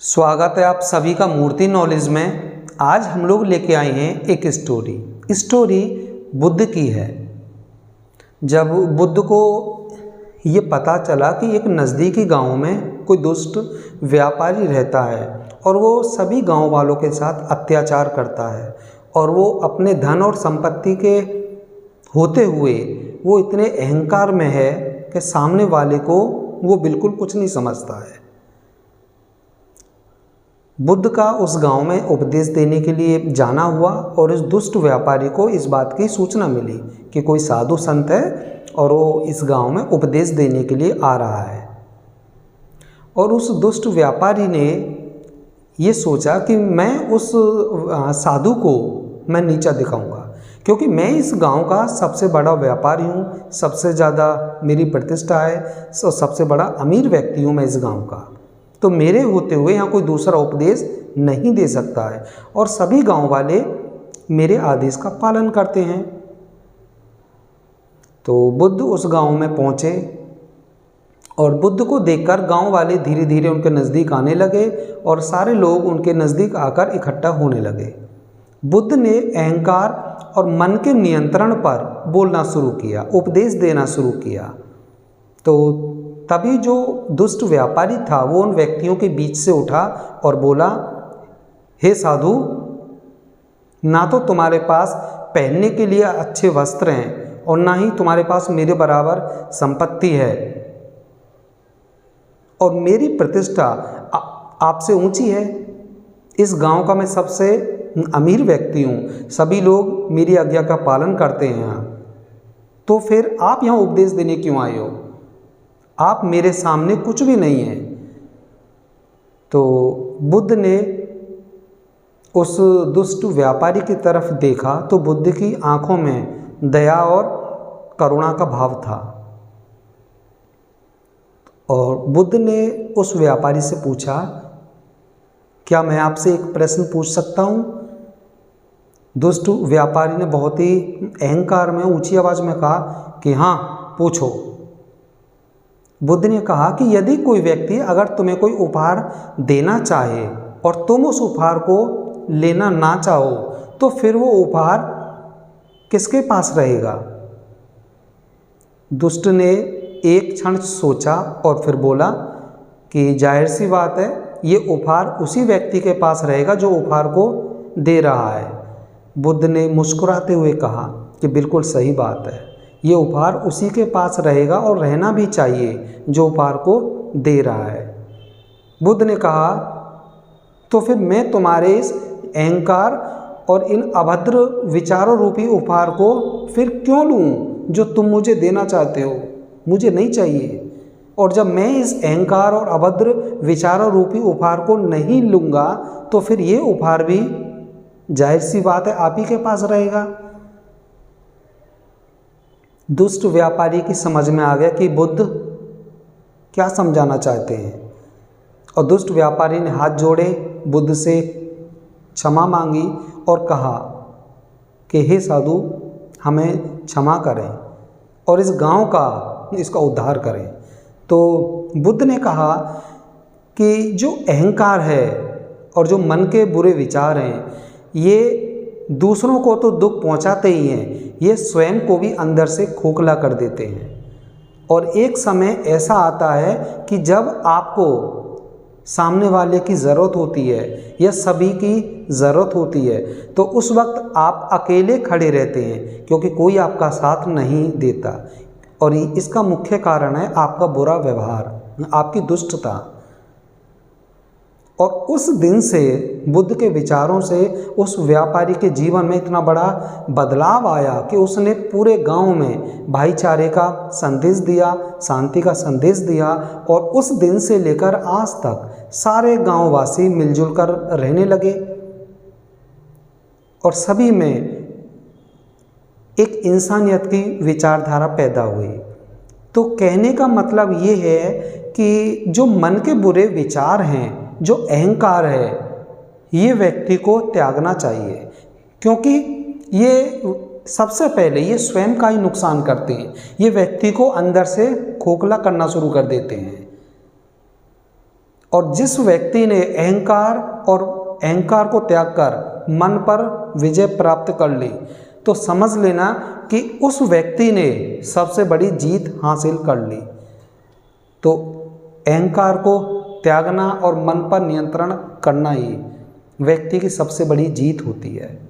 स्वागत है आप सभी का मूर्ति नॉलेज में। आज हम लोग लेके आए हैं एक स्टोरी बुद्ध की है। जब बुद्ध को ये पता चला कि एक नज़दीकी गांव में कोई दुष्ट व्यापारी रहता है और वो सभी गांव वालों के साथ अत्याचार करता है और वो अपने धन और संपत्ति के होते हुए वो इतने अहंकार में है कि सामने वाले को वो बिल्कुल कुछ नहीं समझता है। बुद्ध का उस गांव में उपदेश देने के लिए जाना हुआ और इस दुष्ट व्यापारी को इस बात की सूचना मिली कि कोई साधु संत है और वो इस गांव में उपदेश देने के लिए आ रहा है। और उस दुष्ट व्यापारी ने ये सोचा कि मैं उस साधु को मैं नीचा दिखाऊंगा, क्योंकि मैं इस गांव का सबसे बड़ा व्यापारी हूँ, सबसे ज़्यादा मेरी प्रतिष्ठा है, सबसे बड़ा अमीर व्यक्ति हूँ मैं इस गांव का, तो मेरे होते हुए यहाँ कोई दूसरा उपदेश नहीं दे सकता है और सभी गांव वाले मेरे आदेश का पालन करते हैं। तो बुद्ध उस गांव में पहुँचे और बुद्ध को देखकर गांव वाले धीरे धीरे उनके नज़दीक आने लगे और सारे लोग उनके नज़दीक आकर इकट्ठा होने लगे। बुद्ध ने अहंकार और मन के नियंत्रण पर बोलना शुरू किया, उपदेश देना शुरू किया। तो तभी जो दुष्ट व्यापारी था वो उन व्यक्तियों के बीच से उठा और बोला, हे साधु, ना तो तुम्हारे पास पहनने के लिए अच्छे वस्त्र हैं और ना ही तुम्हारे पास मेरे बराबर संपत्ति है और मेरी प्रतिष्ठा आपसे ऊंची है। इस गांव का मैं सबसे अमीर व्यक्ति हूँ, सभी लोग मेरी आज्ञा का पालन करते हैं यहाँ, तो फिर आप यहाँ उपदेश देने क्यों आए हो? आप मेरे सामने कुछ भी नहीं हैं। तो बुद्ध ने उस दुष्ट व्यापारी की तरफ देखा तो बुद्ध की आंखों में दया और करुणा का भाव था और बुद्ध ने उस व्यापारी से पूछा, क्या मैं आपसे एक प्रश्न पूछ सकता हूँ? दुष्ट व्यापारी ने बहुत ही अहंकार में ऊंची आवाज़ में कहा कि हाँ, पूछो। बुद्ध ने कहा कि यदि कोई व्यक्ति अगर तुम्हें कोई उपहार देना चाहे और तुम उस उपहार को लेना ना चाहो तो फिर वो उपहार किसके पास रहेगा? दुष्ट ने एक क्षण सोचा और फिर बोला कि जाहिर सी बात है, ये उपहार उसी व्यक्ति के पास रहेगा जो उपहार को दे रहा है। बुद्ध ने मुस्कुराते हुए कहा कि बिल्कुल सही बात है, ये उपहार उसी के पास रहेगा और रहना भी चाहिए जो उपहार को दे रहा है। बुद्ध ने कहा, तो फिर मैं तुम्हारे इस अहंकार और इन अभद्र विचारों रूपी उपहार को फिर क्यों लूँ जो तुम मुझे देना चाहते हो? मुझे नहीं चाहिए। और जब मैं इस अहंकार और अभद्र विचारों रूपी उपहार को नहीं लूँगा तो फिर ये उपहार भी जाहिर सी बात है आप ही के पास रहेगा। दुष्ट व्यापारी की समझ में आ गया कि बुद्ध क्या समझाना चाहते हैं और दुष्ट व्यापारी ने हाथ जोड़े, बुद्ध से क्षमा मांगी और कहा कि हे साधु, हमें क्षमा करें और इस गांव का इसका उद्धार करें। तो बुद्ध ने कहा कि जो अहंकार है और जो मन के बुरे विचार हैं, ये दूसरों को तो दुख पहुंचाते ही हैं, ये स्वयं को भी अंदर से खोखला कर देते हैं। और एक समय ऐसा आता है कि जब आपको सामने वाले की ज़रूरत होती है या सभी की ज़रूरत होती है तो उस वक्त आप अकेले खड़े रहते हैं, क्योंकि कोई आपका साथ नहीं देता। और इसका मुख्य कारण है आपका बुरा व्यवहार, आपकी दुष्टता। और उस दिन से बुद्ध के विचारों से उस व्यापारी के जीवन में इतना बड़ा बदलाव आया कि उसने पूरे गांव में भाईचारे का संदेश दिया, शांति का संदेश दिया और उस दिन से लेकर आज तक सारे गांववासी मिलजुल कर रहने लगे और सभी में एक इंसानियत की विचारधारा पैदा हुई। तो कहने का मतलब ये है कि जो मन के बुरे विचार हैं, जो अहंकार है, ये व्यक्ति को त्यागना चाहिए, क्योंकि ये सबसे पहले ये स्वयं का ही नुकसान करते हैं। ये व्यक्ति को अंदर से खोखला करना शुरू कर देते हैं और जिस व्यक्ति ने अहंकार को त्याग कर मन पर विजय प्राप्त कर ली, तो समझ लेना कि उस व्यक्ति ने सबसे बड़ी जीत हासिल कर ली। तो अहंकार को त्यागना और मन पर नियंत्रण करना ही व्यक्ति की सबसे बड़ी जीत होती है।